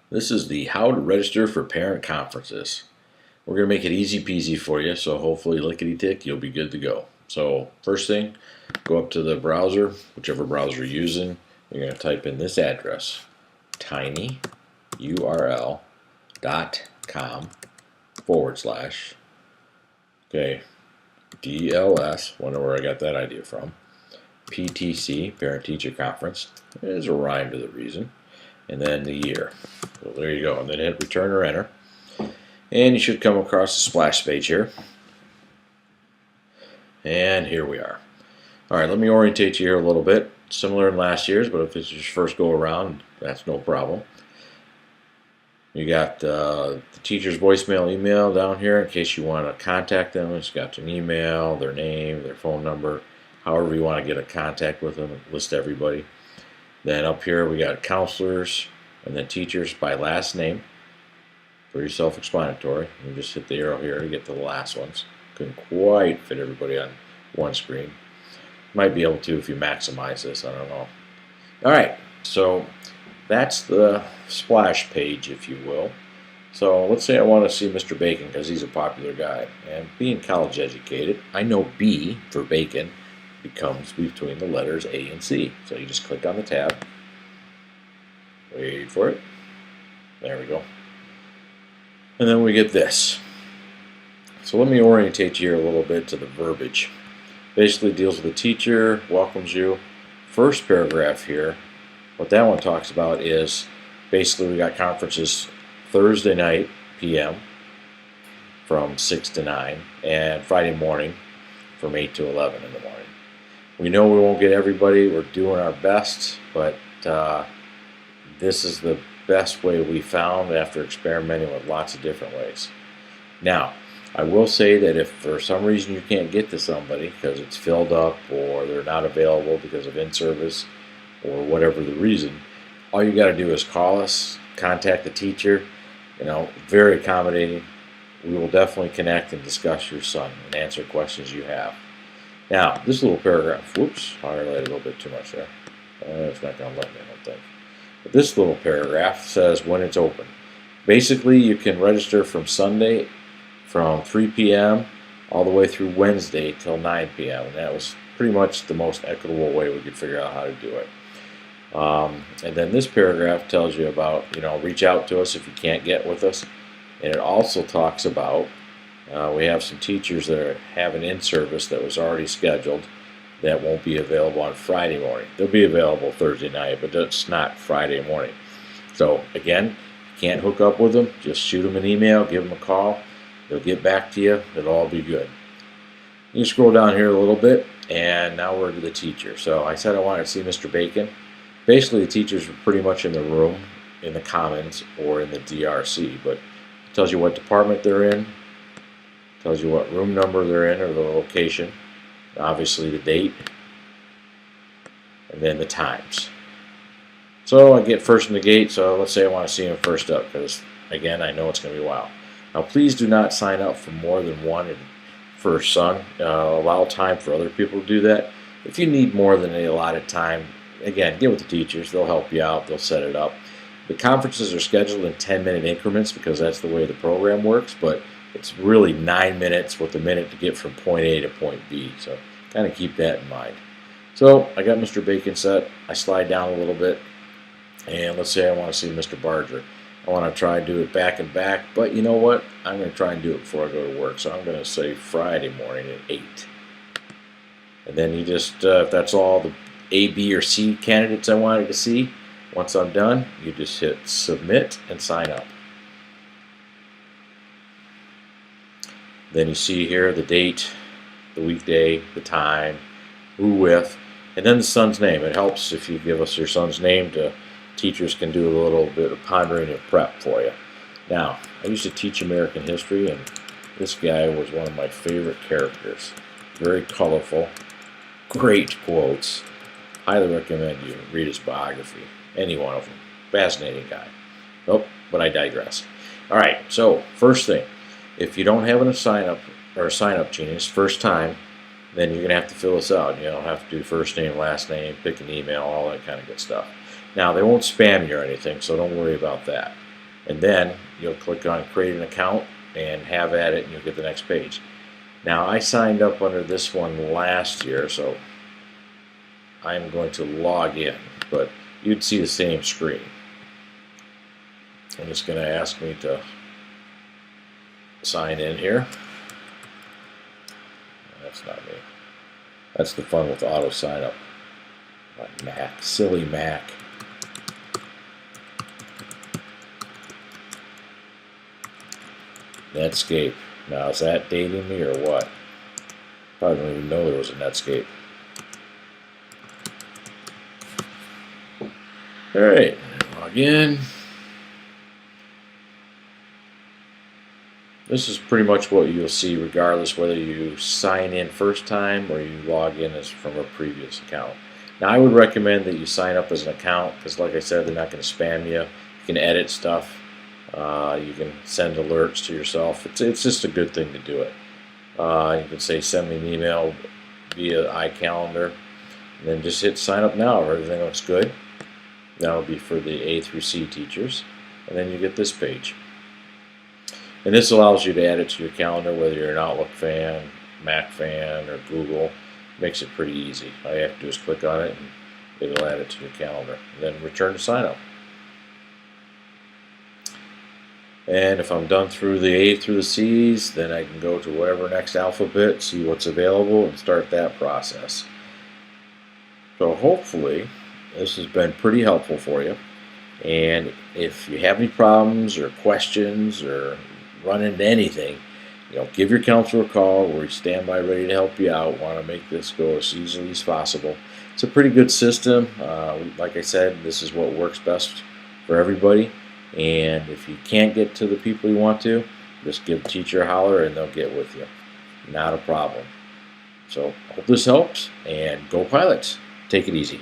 This is the how to register for parent conferences. We're going to make it easy peasy for you, so hopefully lickety tick, you'll be good to go. So first thing, go up to the browser, whichever browser you're using. You're going to type in this address, tinyurl.com/, okay, DLS, wonder where I got that idea from, PTC, Parent Teacher Conference. There's a rhyme to the reason. And then the year. So there you go. And then hit return or enter. And you should come across the splash page here. And here we are. All right, let me orientate you here a little bit. Similar in last year's, but if it's your first go around, that's no problem. You got the teacher's voicemail email down here in case you want to contact them. It's got an email, their name, their phone number, however you want to get in contact with them, list everybody. Then up here we got counselors and then teachers by last name. Pretty self-explanatory. You just hit the arrow here to get to the last ones. Couldn't quite fit everybody on one screen. Might be able to if you maximize this, I don't know. Alright, so that's the splash page, if you will. So let's say I want to see Mr. Bacon because he's a popular guy. And being college educated, I know B for Bacon comes between the letters A and C. So you just click on the tab, wait for it, there we go, and then we get this. So let me orientate you here a little bit to the verbiage. Basically deals with the teacher, welcomes you. First paragraph here, what that one talks about is basically we got conferences Thursday night PM from 6 to 9 and Friday morning from 8 to 11 in the morning. We know we won't get everybody. We're doing our best, but this is the best way we found after experimenting with lots of different ways. Now, I will say that if for some reason you can't get to somebody because it's filled up or they're not available because of in-service or whatever the reason, all you got to do is call us, contact the teacher. You know, very accommodating. We will definitely connect and discuss your son and answer questions you have. Now, this little paragraph, whoops, I highlighted a little bit too much there. It's not going to let me, I don't think. But this little paragraph says when it's open. Basically, you can register from Sunday from 3 p.m. all the way through Wednesday till 9 p.m. And that was pretty much the most equitable way we could figure out how to do it. And then this paragraph tells you about, reach out to us if you can't get with us. And it also talks about we have some teachers that have an in-service that was already scheduled that won't be available on Friday morning. They'll be available Thursday night, but it's not Friday morning. So again, can't hook up with them, just shoot them an email, give them a call. They'll get back to you. It'll all be good. You scroll down here a little bit, and now we're to the teacher. So I said I wanted to see Mr. Bacon. Basically, the teachers were pretty much in the room, in the Commons, or in the DRC, but it tells you what department they're in, tells you what room number they're in or the location, obviously the date, and then the times. So I get first in the gate, so let's say I want to see him first up because, again, I know it's going to be a while. Now please do not sign up for more than one for son. Allow time for other people to do that. If you need more than a allotted time, again, get with the teachers. They'll help you out. They'll set it up. The conferences are scheduled in 10-minute increments because that's the way the program works, but it's really 9 minutes with a minute to get from point A to point B, so kind of keep that in mind. So I got Mr. Bacon set. I slide down a little bit, and let's say I want to see Mr. Barger. I want to try and do it back and back, but you know what? I'm going to try and do it before I go to work, so I'm going to say Friday morning at 8. And then you just, if that's all the A, B, or C candidates I wanted to see, once I'm done, you just hit submit and sign up. Then you see here the date, the weekday, the time, who with, and then the son's name. It helps if you give us your son's name. Teachers can do a little bit of pondering and prep for you. Now, I used to teach American history, and this guy was one of my favorite characters. Very colorful, great quotes. Highly recommend you read his biography, any one of them. Fascinating guy. Oh, but I digress. All right, so first thing. If you don't have a sign-up genius, first time, then you're going to have to fill this out. You'll have to do first name, last name, pick an email, all that kind of good stuff. Now, they won't spam you or anything, so don't worry about that. And then you'll click on create an account and have at it, and you'll get the next page. Now, I signed up under this one last year, so I'm going to log in, but you'd see the same screen. I'm just going to ask me to sign in here. That's not me. That's the fun with auto sign up. My Mac, silly Mac. Netscape. Now, is that dating me or what? Probably don't even know there was a Netscape. Alright, log in. This is pretty much what you'll see regardless whether you sign in first time or you log in as from a previous account. Now, I would recommend that you sign up as an account because, like I said, they're not going to spam you. You can edit stuff. You can send alerts to yourself. It's just a good thing to do it. You can say send me an email via iCalendar, and then just hit sign up now if everything looks good. That'll be for the A through C teachers, and then you get this page. And this allows you to add it to your calendar, whether you're an Outlook fan, Mac fan, or Google. Makes it pretty easy. All you have to do is click on it, and it'll add it to your calendar. And then return to sign up. And if I'm done through the A through the C's, then I can go to whatever next alphabet, see what's available, and start that process. So hopefully, this has been pretty helpful for you. And if you have any problems or questions or run into anything, give your counselor a call. We stand by ready to help you out. Want to make this go as easily as possible. It's a pretty good system. Like I said, this is what works best for everybody. And if you can't get to the people you want to, just give the teacher a holler and they'll get with you. Not a problem. So hope this helps, and go Pilots. Take it easy.